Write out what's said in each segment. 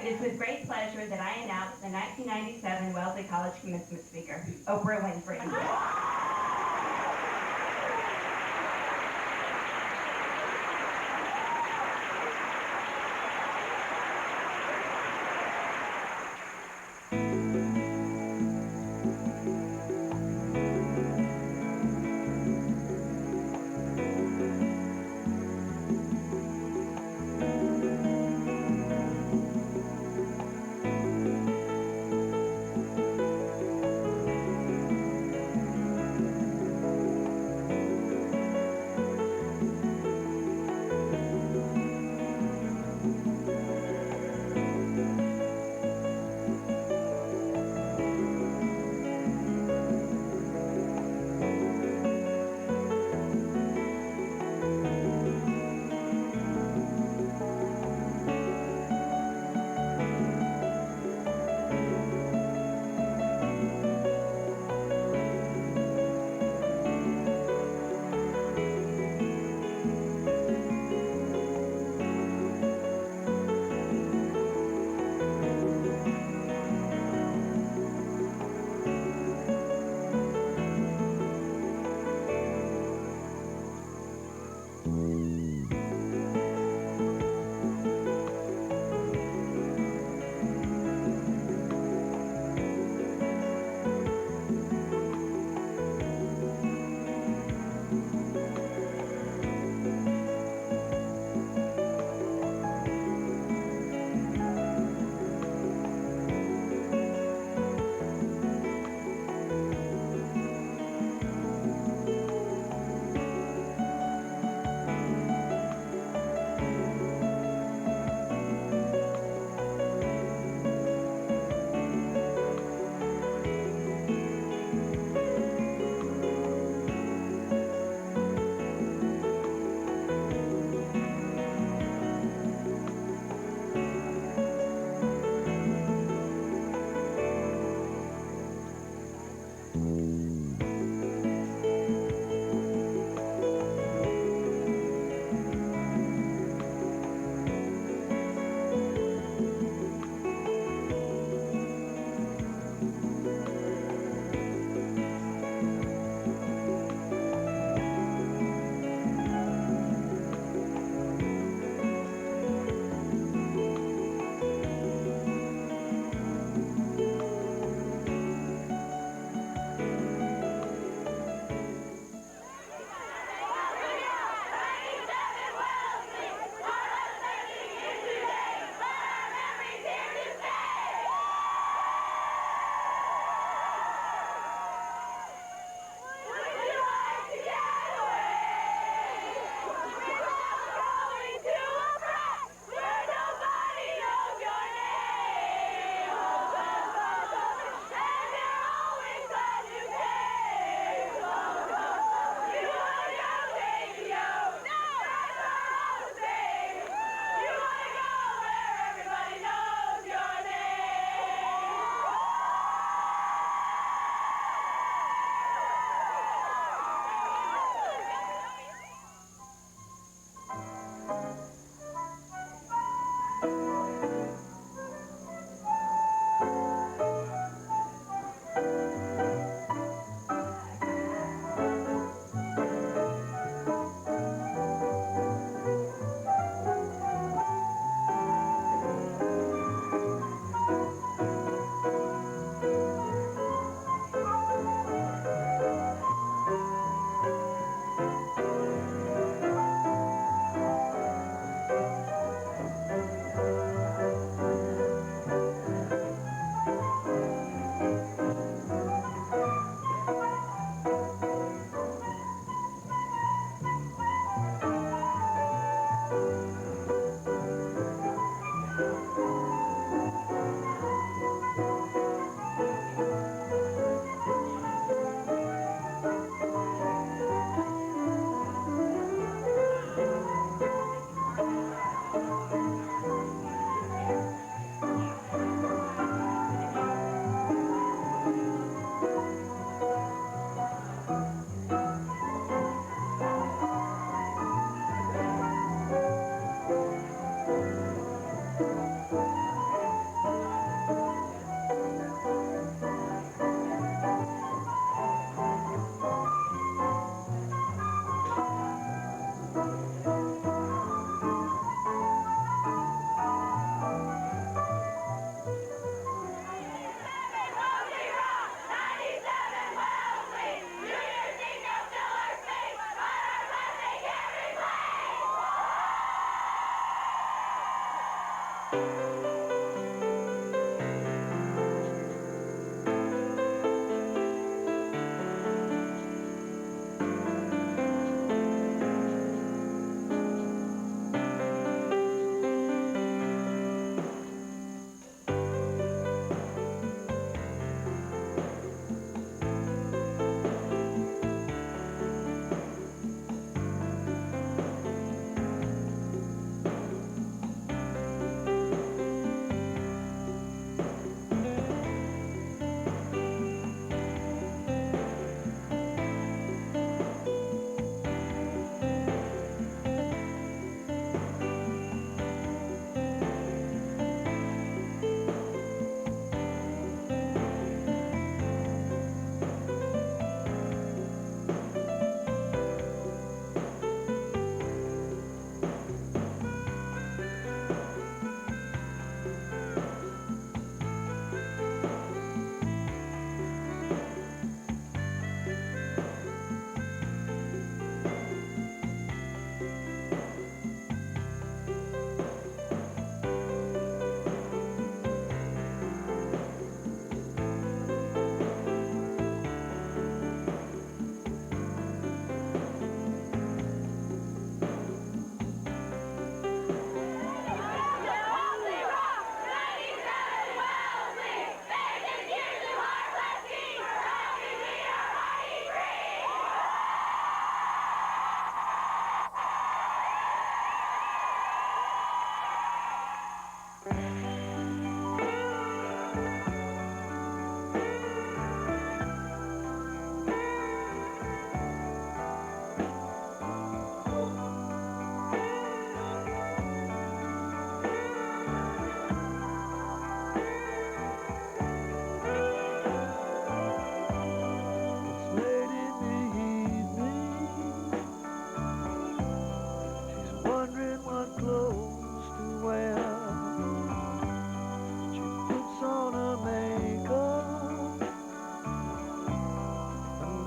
It is with great pleasure that I announce the 1997 Wellesley College commencement speaker, Oprah Winfrey.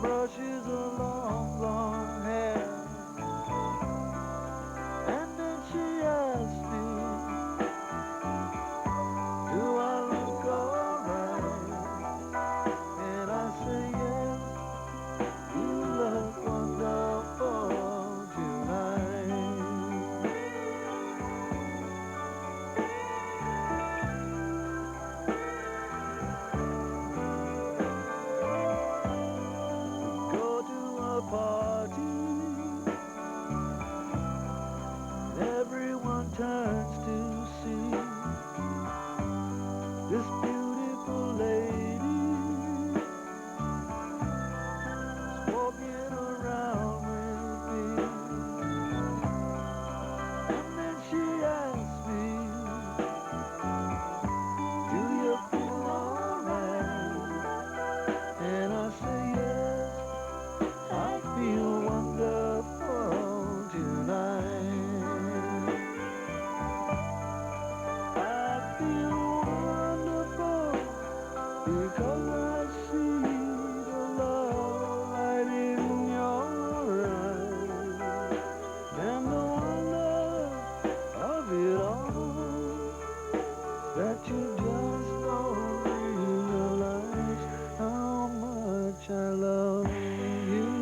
brushes her long, long hair. And then she asked me, do I look alright? And I say, yes, you look wonderful tonight. Go to a party, everyone turns to see this beautiful lady walking around with me. And then she asked me, do you feel alright? And I say, yes, I feel wonderful tonight. I feel wonderful because I see the love light in your eyes and the wonder of it all, that you just don't realize how much I love you.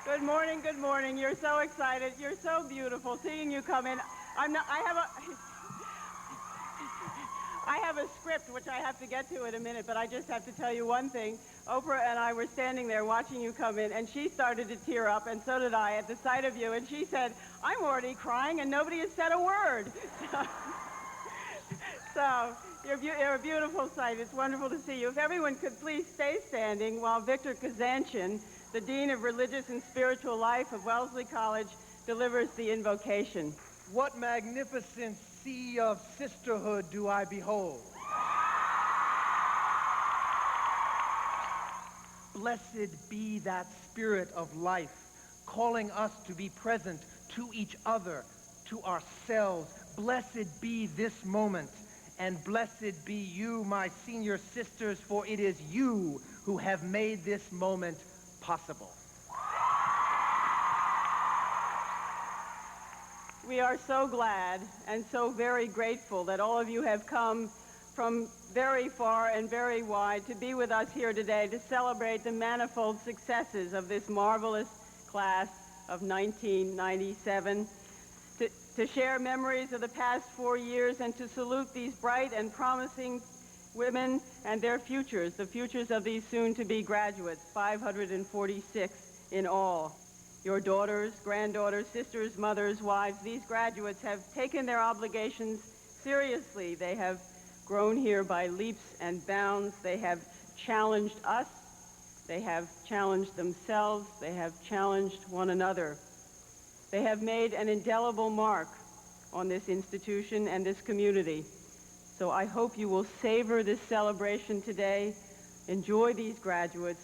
Good morning, good morning. You're so excited. You're so beautiful. Seeing you come in. I have a script which I have to get to in a minute, but I just have to tell you one thing. Oprah and I were standing there watching you come in, and she started to tear up, and so did I at the sight of you. And she said, "I'm already crying, and nobody has said a word." So you're a beautiful sight. It's wonderful to see you. If everyone could please stay standing while Victor Kazanshin, the Dean of Religious and Spiritual Life of Wellesley College, delivers the invocation. What magnificent sea of sisterhood do I behold? Blessed be that spirit of life, calling us to be present to each other, to ourselves. Blessed be this moment, and blessed be you, my senior sisters, for it is you who have made this moment possible. We are so glad and so very grateful that all of you have come from very far and very wide to be with us here today to celebrate the manifold successes of this marvelous class of 1997, to share memories of the past 4 years and to salute these bright and promising women and their futures, the futures of these soon-to-be graduates, 546 in all. Your daughters, granddaughters, sisters, mothers, wives, these graduates have taken their obligations seriously. They have grown here by leaps and bounds. They have challenged us. They have challenged themselves. They have challenged one another. They have made an indelible mark on this institution and this community. So I hope you will savor this celebration today, enjoy these graduates,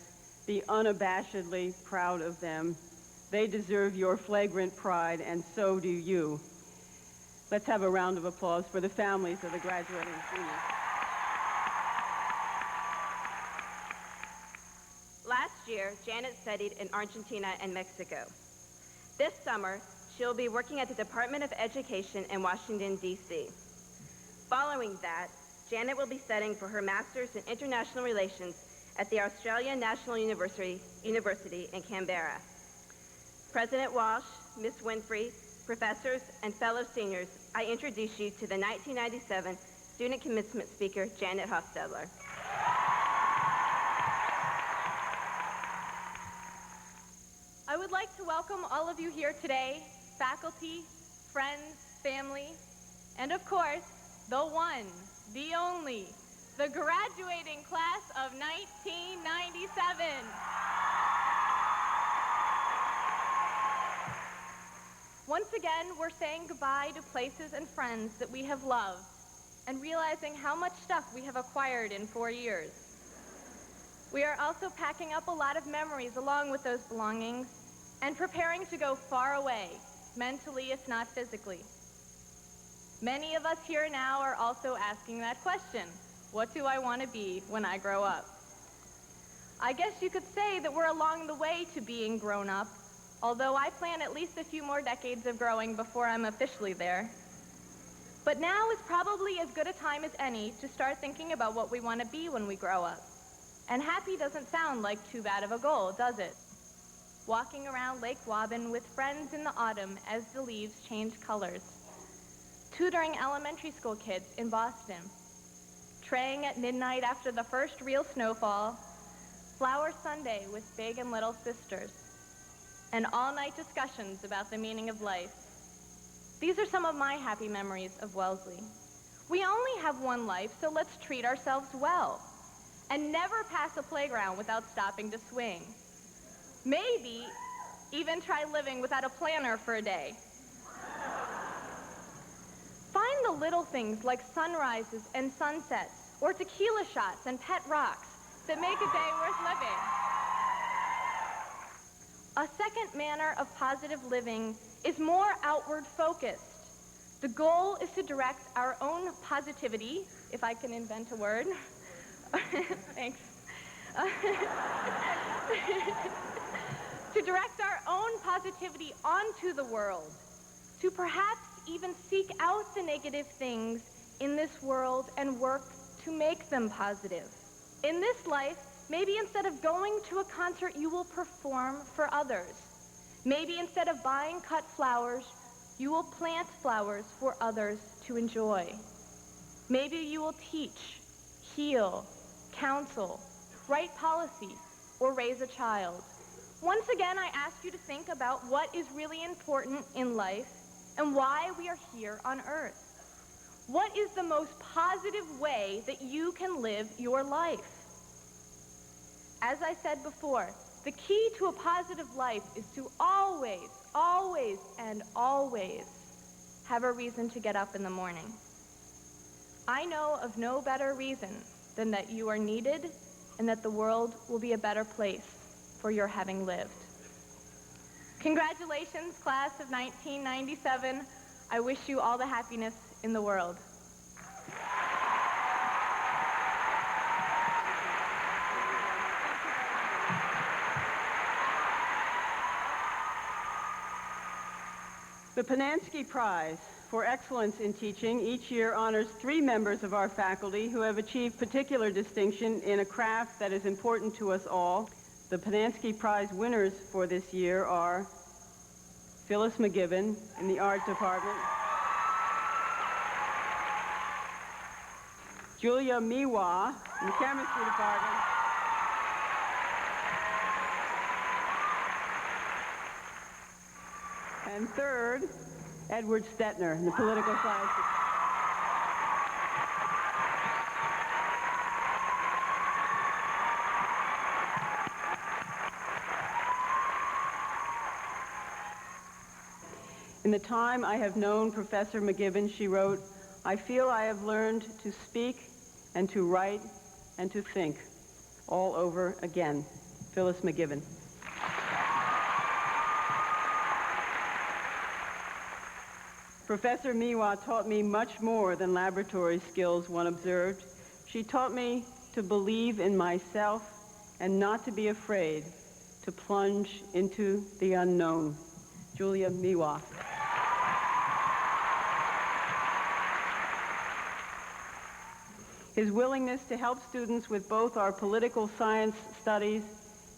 be unabashedly proud of them. They deserve your flagrant pride, and so do you. Let's have a round of applause for the families of the graduating seniors. year, Janet studied in Argentina and Mexico. This summer, she'll be working at the Department of Education in Washington, D.C. Following that, Janet will be studying for her Master's in International Relations at the Australian National University in Canberra. President Walsh, Ms. Winfrey, professors, and fellow seniors, I introduce you to the 1997 Student Commencement Speaker, Janet Hofstadler. I would like to welcome all of you here today, faculty, friends, family, and of course, the one, the only, the graduating class of 1997. Once again, we're saying goodbye to places and friends that we have loved and realizing how much stuff we have acquired in 4 years. We are also packing up a lot of memories along with those belongings and preparing to go far away, mentally if not physically. Many of us here now are also asking that question, what do I want to be when I grow up? I guess you could say that we're along the way to being grown up, although I plan at least a few more decades of growing before I'm officially there. But now is probably as good a time as any to start thinking about what we want to be when we grow up. And happy doesn't sound like too bad of a goal, does it? Walking around Lake Waban with friends in the autumn as the leaves change colors. Tutoring elementary school kids in Boston. Traying at midnight after the first real snowfall. Flower Sunday with big and little sisters. And all-night discussions about the meaning of life. These are some of my happy memories of Wellesley. We only have one life, so let's treat ourselves well. And never pass a playground without stopping to swing. Maybe even try living without a planner for a day. Find the little things like sunrises and sunsets, or tequila shots and pet rocks that make a day worth living. A second manner of positive living is more outward focused. The goal is to direct our own positivity, if I can invent a word. Thanks. To direct our own positivity onto the world. To perhaps even seek out the negative things in this world and work to make them positive. In this life, maybe instead of going to a concert, you will perform for others. Maybe instead of buying cut flowers, you will plant flowers for others to enjoy. Maybe you will teach, heal, counsel, write policy, or raise a child. Once again, I ask you to think about what is really important in life and why we are here on Earth. What is the most positive way that you can live your life? As I said before, the key to a positive life is to always, always, and always have a reason to get up in the morning. I know of no better reason than that you are needed and that the world will be a better place for your having lived. Congratulations, class of 1997. I wish you all the happiness in the world. The Pinansky Prize for Excellence in Teaching each year honors 3 members of our faculty who have achieved particular distinction in a craft that is important to us all. The Pinansky Prize winners for this year are Phyllis McGibbon in the Art Department, Julia Miwa in the Chemistry Department, and third, Edward Stetner in the Political Sciences. In the time I have known Professor McGibbon, she wrote, "I feel I have learned to speak and to write and to think all over again." Phyllis McGibbon. Professor Miwa taught me much more than laboratory skills, one observed. She taught me to believe in myself and not to be afraid to plunge into the unknown. Julia Miwa. His willingness to help students with both our political science studies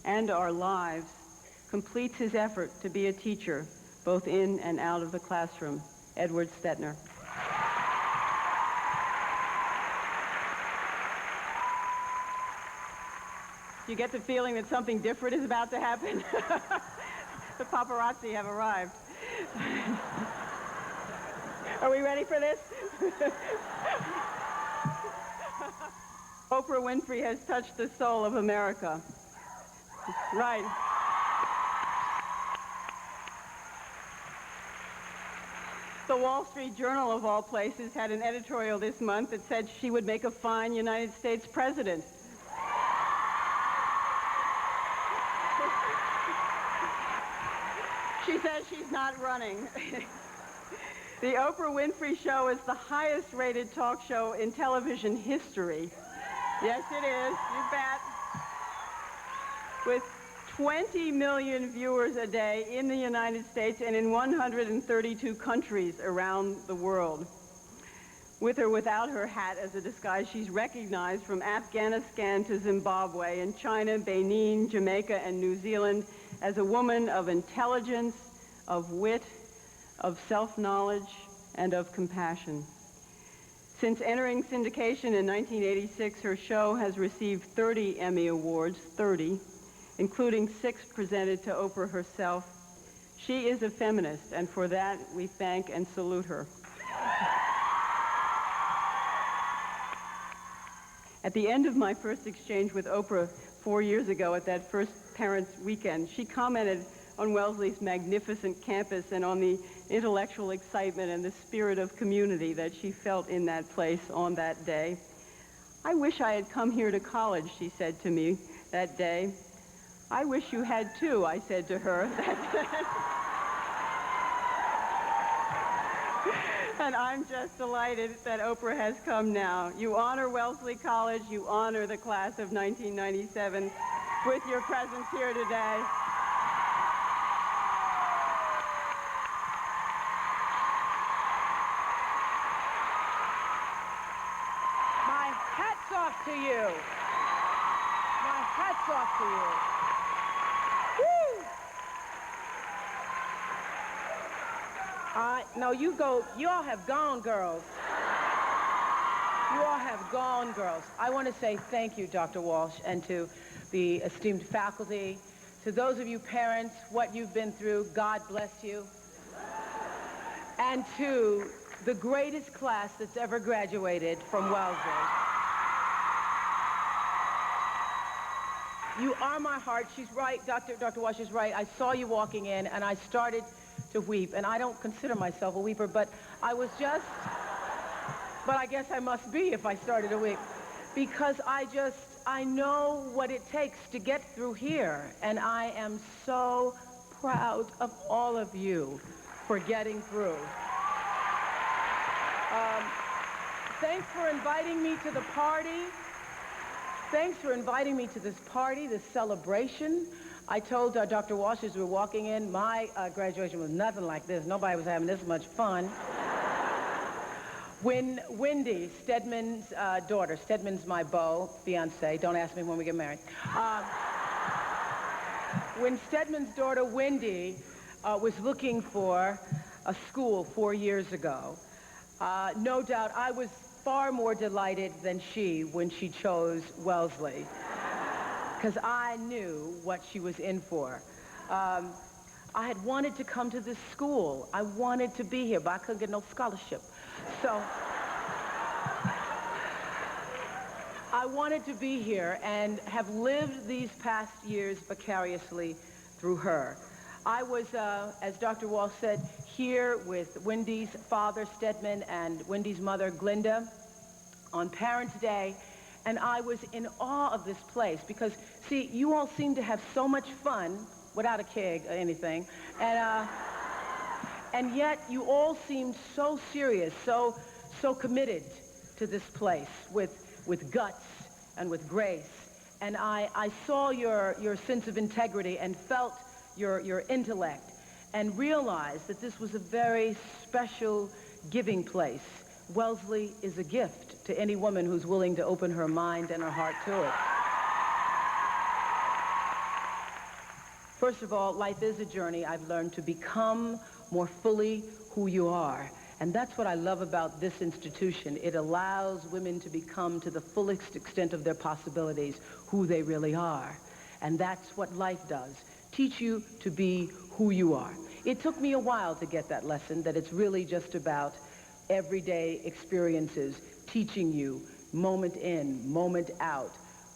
and our lives completes his effort to be a teacher, both in and out of the classroom. Edward Stetner. You get the feeling that something different is about to happen? The paparazzi have arrived. Are we ready for this? Oprah Winfrey has touched the soul of America. Right. The Wall Street Journal, of all places, had an editorial this month that said she would make a fine United States president. She says she's not running. The Oprah Winfrey Show is the highest-rated talk show in television history. Yes, it is. You bet. With 20 million viewers a day in the United States and in 132 countries around the world. With or without her hat as a disguise, she's recognized from Afghanistan to Zimbabwe and China, Benin, Jamaica, and New Zealand as a woman of intelligence, of wit, of self-knowledge, and of compassion. Since entering syndication in 1986, her show has received 30 Emmy Awards, 30, including 6 presented to Oprah herself. She is a feminist, and for that, we thank and salute her. At the end of my first exchange with Oprah 4 years ago at that first Parents' Weekend, she commented on Wellesley's magnificent campus and on the intellectual excitement and the spirit of community that she felt in that place on that day. "I wish I had come here to college," she said to me that day. "I wish you had too," I said to her. And I'm just delighted that Oprah has come now. You honor Wellesley College, you honor the class of 1997 with your presence here today. My hat's off to you. My hat's off to you. Woo! No, you all have gone, girls. You all have gone, girls. I want to say thank you, Dr. Walsh, and to the esteemed faculty. To those of you parents, what you've been through, God bless you. And to the greatest class that's ever graduated from Wellesley. You are my heart. She's right. Dr. Walsh is right. I saw you walking in, and I started to weep. And I don't consider myself a weeper, but I guess I must be if I started to weep. Because I know what it takes to get through here. And I am so proud of all of you for getting through. Thanks for inviting me to the party. Thanks for inviting me to this party, this celebration. I told Dr. Walsh as we were walking in, my graduation was nothing like this. Nobody was having this much fun. When Wendy, Stedman's daughter, Stedman's my beau, fiancé, don't ask me when we get married. When Stedman's daughter, Wendy, was looking for a school 4 years ago, no doubt I was far more delighted than she when she chose Wellesley, because I knew what she was in for. I had wanted to come to this school. I wanted to be here, but I couldn't get no scholarship. So I wanted to be here and have lived these past years vicariously through her. I was, as Dr. Walsh said, here with Wendy's father, Stedman, and Wendy's mother, Glinda, on Parents' Day, and I was in awe of this place because, see, you all seem to have so much fun without a keg or anything, and yet you all seemed so serious, so committed to this place with guts and with grace and I saw your sense of integrity and felt your intellect and realized that this was a very special giving place. Wellesley is a gift to any woman who's willing to open her mind and her heart to it. First of all, life is a journey. I've learned to become more fully who you are. And that's what I love about this institution. It allows women to become to the fullest extent of their possibilities who they really are. And that's what life does. Teach you to be who you are. It took me a while to get that lesson, that it's really just about everyday experiences teaching you moment in, moment out,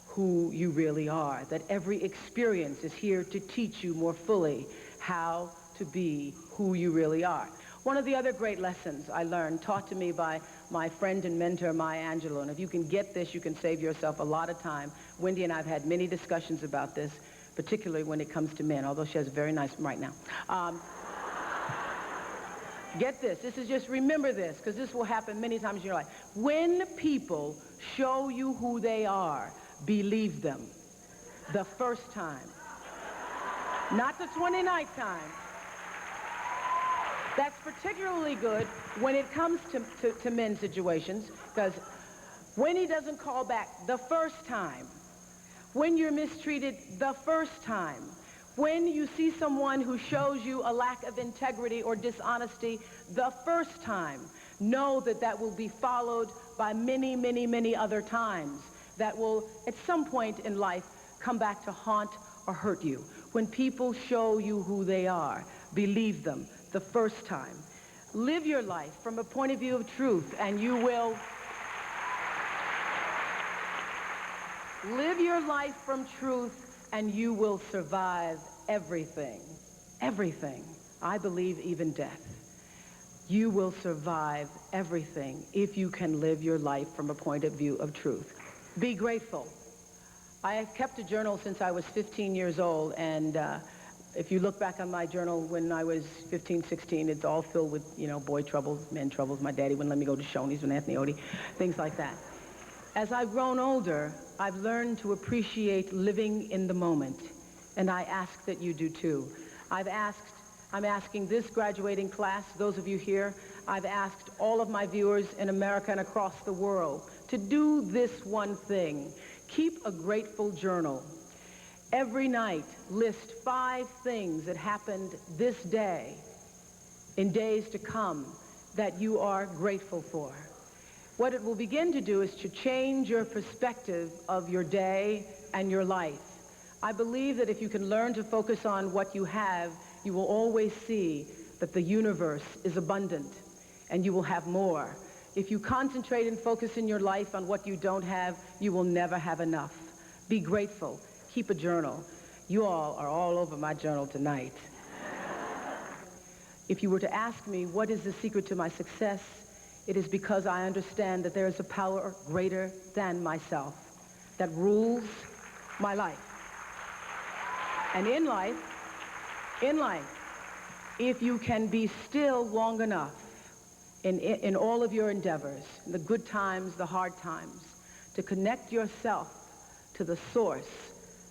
who you really are. That every experience is here to teach you more fully how to be who you really are. One of the other great lessons I learned, taught to me by my friend and mentor, Maya Angelou, and if you can get this, you can save yourself a lot of time. Wendy and I have had many discussions about this, particularly when it comes to men, although she has a very nice one right now. Get this. This is just, remember this, because this will happen many times in your life. When people show you who they are, believe them the first time, not the 29th time. That's particularly good when it comes to men's situations, because when he doesn't call back the first time, when you're mistreated the first time, when you see someone who shows you a lack of integrity or dishonesty the first time, know that that will be followed by many, many, many other times that will, at some point in life, come back to haunt or hurt you. When people show you who they are, believe them the first time. Live your life from a point of view of truth, and you will live your life from truth, and you will survive everything. Everything. I believe even death. You will survive everything if you can live your life from a point of view of truth. Be grateful. I have kept a journal since I was 15 years old, and if you look back on my journal when I was 15, 16, it's all filled with, you know, boy troubles, men troubles. My daddy wouldn't let me go to Shoney's with Anthony Odie, things like that. As I've grown older, I've learned to appreciate living in the moment, and I ask that you do too. I'm asking this graduating class, those of you here, I've asked all of my viewers in America and across the world to do this one thing. Keep a grateful journal. Every night, list 5 things that happened this day, in days to come, that you are grateful for. What it will begin to do is to change your perspective of your day and your life. I believe that if you can learn to focus on what you have, you will always see that the universe is abundant and you will have more. If you concentrate and focus in your life on what you don't have, you will never have enough. Be grateful. Keep a journal. You all are all over my journal tonight. If you were to ask me what is the secret to my success, it is because I understand that there is a power greater than myself that rules my life. And in life, if you can be still long enough in all of your endeavors, the good times, the hard times, to connect yourself to the source.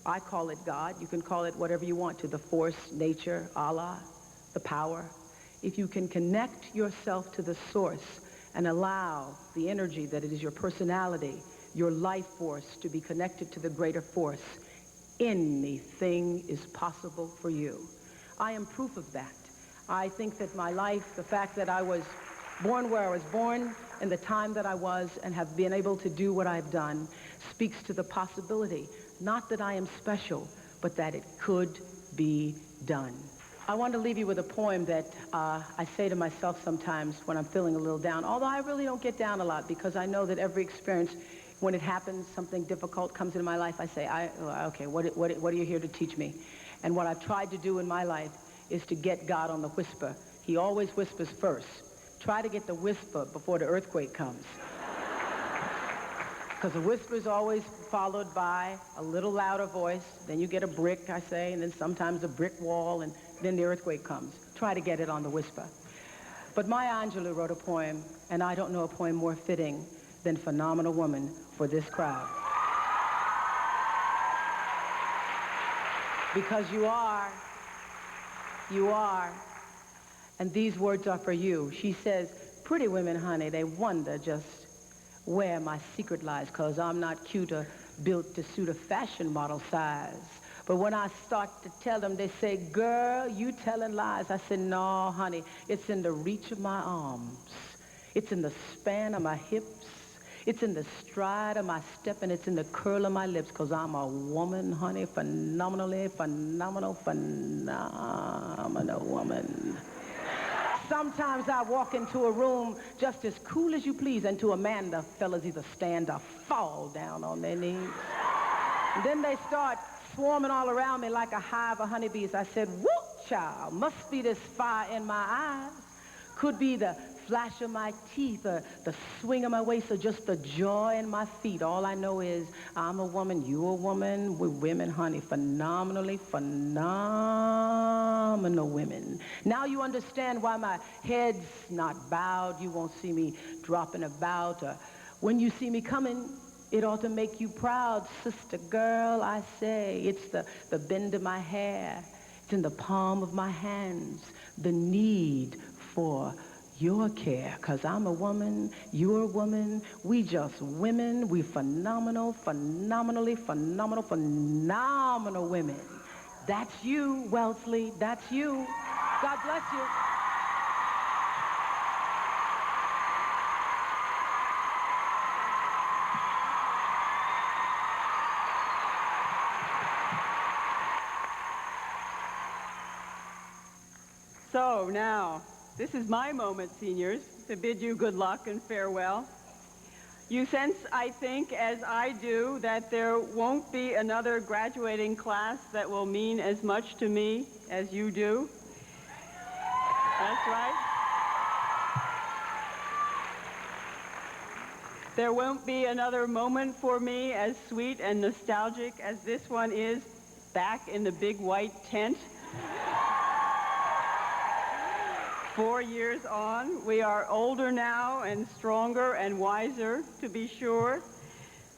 I call it God. You can call it whatever you want to, the force, nature, Allah, the power. If you can connect yourself to the source and allow the energy that it is your personality, your life force, to be connected to the greater force, anything is possible for you. I am proof of that. I think that my life, the fact that I was born where I was born, in the time that I was, and have been able to do what I've done, speaks to the possibility, not that I am special, but that it could be done. I want to leave you with a poem that I say to myself sometimes when I'm feeling a little down, although I really don't get down a lot, because I know that every experience, when it happens, something difficult comes into my life, I say, okay, what are you here to teach me? And what I've tried to do in my life is to get God on the whisper. He always whispers first. Try to get the whisper before the earthquake comes. Because the whisper is always followed by a little louder voice. Then you get a brick, I say, and then sometimes a brick wall, and then the earthquake comes. Try to get it on the whisper. But Maya Angelou wrote a poem, and I don't know a poem more fitting than Phenomenal Woman for this crowd. Because you are. You are. And these words are for you. She says, pretty women, honey, they wonder just where my secret lies, 'cause I'm not cute or built to suit a fashion model size. But when I start to tell them, they say, girl, you telling lies. I said, no, honey, it's in the reach of my arms. It's in the span of my hips. It's in the stride of my step, and it's in the curl of my lips, 'cause I'm a woman, honey, phenomenal woman. Sometimes I walk into a room just as cool as you please, and to a man, the fellas either stand or fall down on their knees. And then they start swarming all around me like a hive of honeybees. I said, whoop, child, must be this fire in my eyes. Could be the flash of my teeth, or the swing of my waist, or just the joy in my feet. All I know is I'm a woman, you a woman, we're women, honey, phenomenal women. Now you understand why my head's not bowed. You won't see me dropping about, or when you see me coming, it ought to make you proud, sister girl, I say. It's the bend of my hair. It's in the palm of my hands. The need for your care, 'cause I'm a woman, you're a woman, we just women, we phenomenal women. That's you, Wellesley, that's you. God bless you. So now, this is my moment, seniors, to bid you good luck and farewell. You sense, I think, as I do, that there won't be another graduating class that will mean as much to me as you do. That's right. There won't be another moment for me as sweet and nostalgic as this one is, back in the big white tent. 4 years on, we are older now and stronger and wiser, to be sure.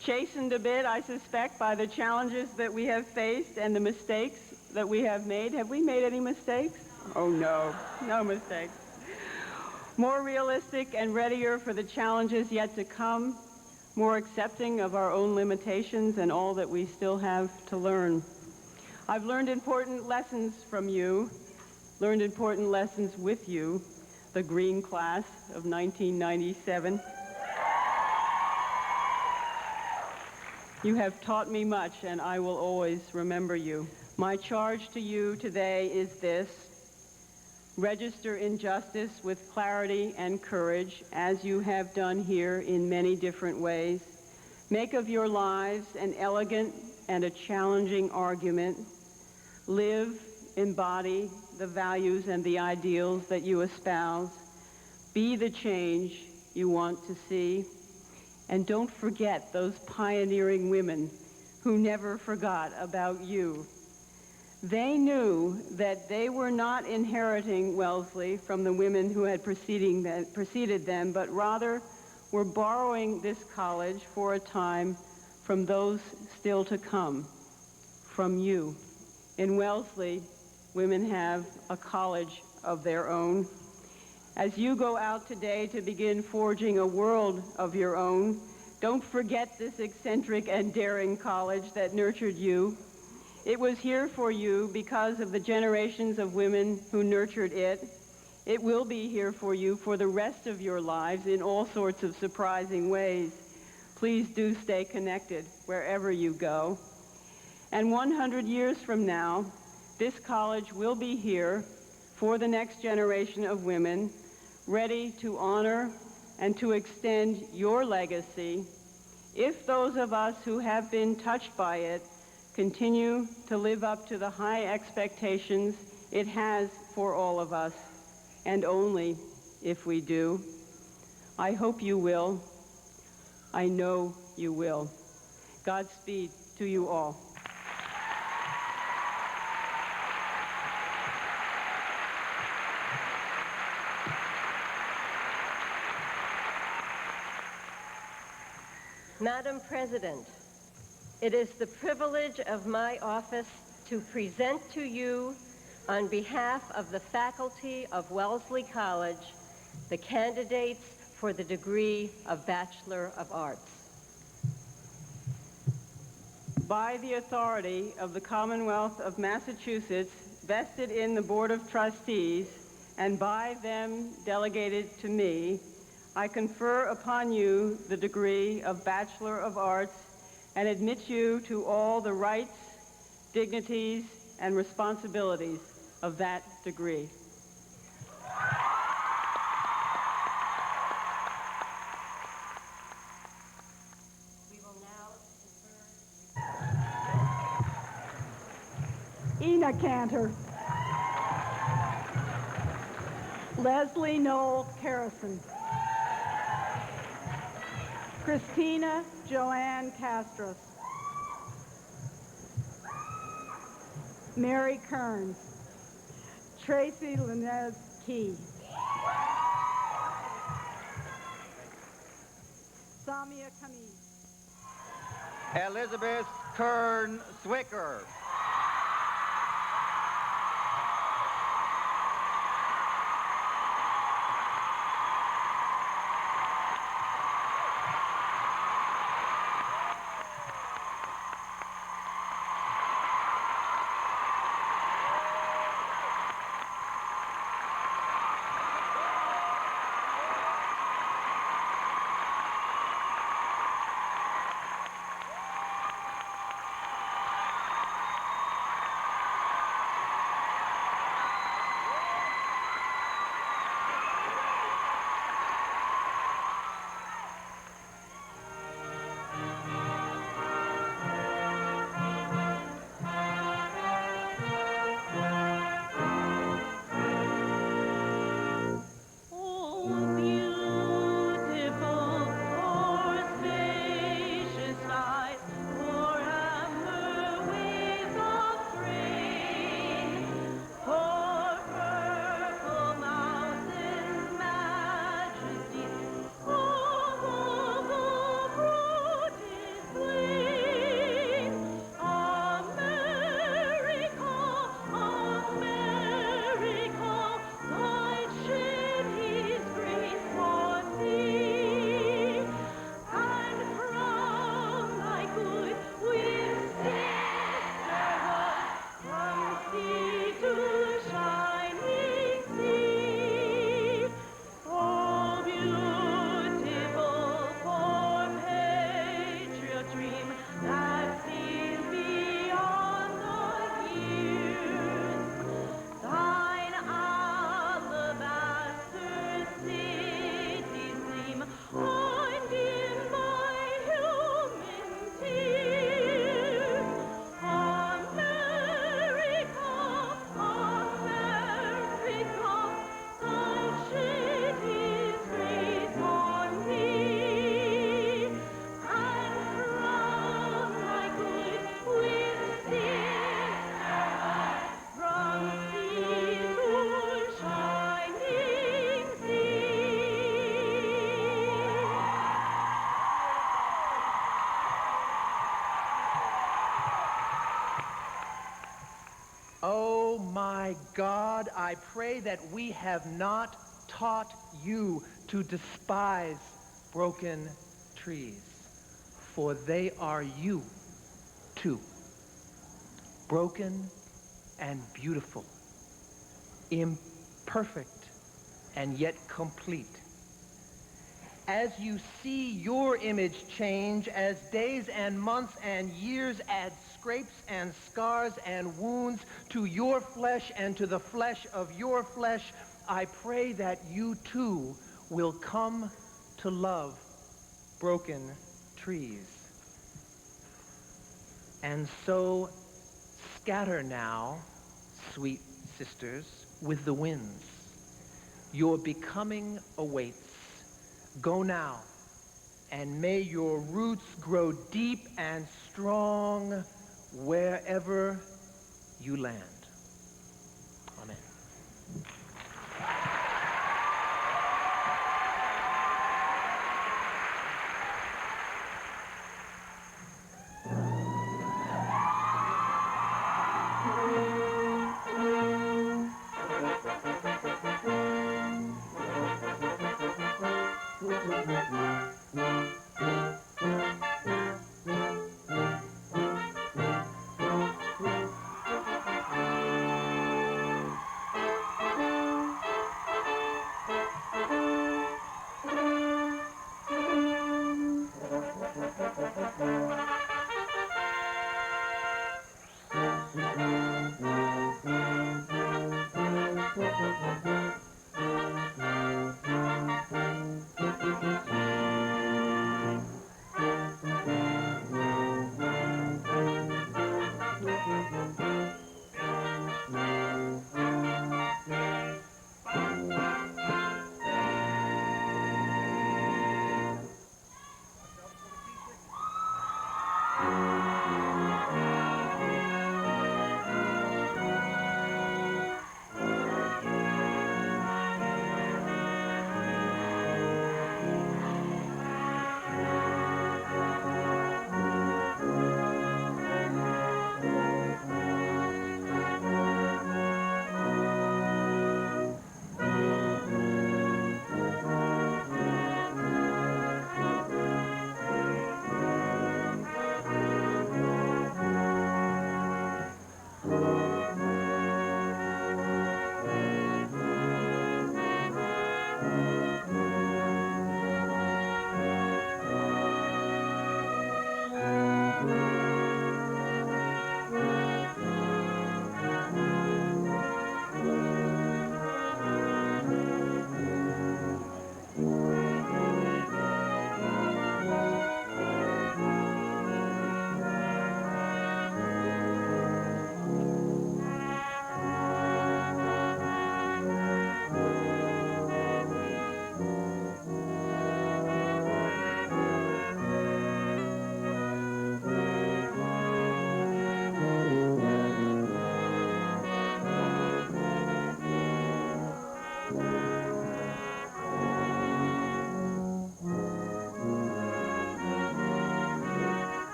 Chastened a bit, I suspect, by the challenges that we have faced and the mistakes that we have made. Have we made any mistakes? Oh, no, no mistakes. More realistic and readier for the challenges yet to come, more accepting of our own limitations and all that we still have to learn. I've learned important lessons from you, learned important lessons with you, the green class of 1997. You have taught me much, and I will always remember you. My charge to you today is this: register injustice with clarity and courage, as you have done here in many different ways. Make of your lives an elegant and a challenging argument. Live, embody the values and the ideals that you espouse. Be the change you want to see. And don't forget those pioneering women who never forgot about you. They knew that they were not inheriting Wellesley from the women who had preceded them, but rather were borrowing this college for a time from those still to come, from you. In Wellesley, women have a college of their own. As you go out today to begin forging a world of your own, don't forget this eccentric and daring college that nurtured you. It was here for you because of the generations of women who nurtured it. It will be here for you for the rest of your lives in all sorts of surprising ways. Please do stay connected wherever you go. And 100 years from now, this college will be here for the next generation of women, ready to honor and to extend your legacy if those of us who have been touched by it continue to live up to the high expectations it has for all of us, and only if we do. I hope you will. I know you will. Godspeed to you all. Madam President, it is the privilege of my office to present to you, on behalf of the faculty of Wellesley College, the candidates for the degree of Bachelor of Arts. By the authority of the Commonwealth of Massachusetts, vested in the Board of Trustees, and by them delegated to me, I confer upon you the degree of Bachelor of Arts and admit you to all the rights, dignities, and responsibilities of that degree. We will now Ina Cantor. Leslie Noel Carrison. Christina Joanne Castros. Mary Kearns. Tracy Linez Key. Samia Kami. Elizabeth Kern Swicker. Oh my God, I pray that we have not taught you to despise broken trees, for they are you too, broken and beautiful, imperfect and yet complete. As you see your image change, as days and months and years add scrapes and scars and wounds to your flesh and to the flesh of your flesh, I pray that you too will come to love broken trees. And so scatter now, sweet sisters, with the winds. Your becoming awaits. Go now, and may your roots grow deep and strong wherever you land.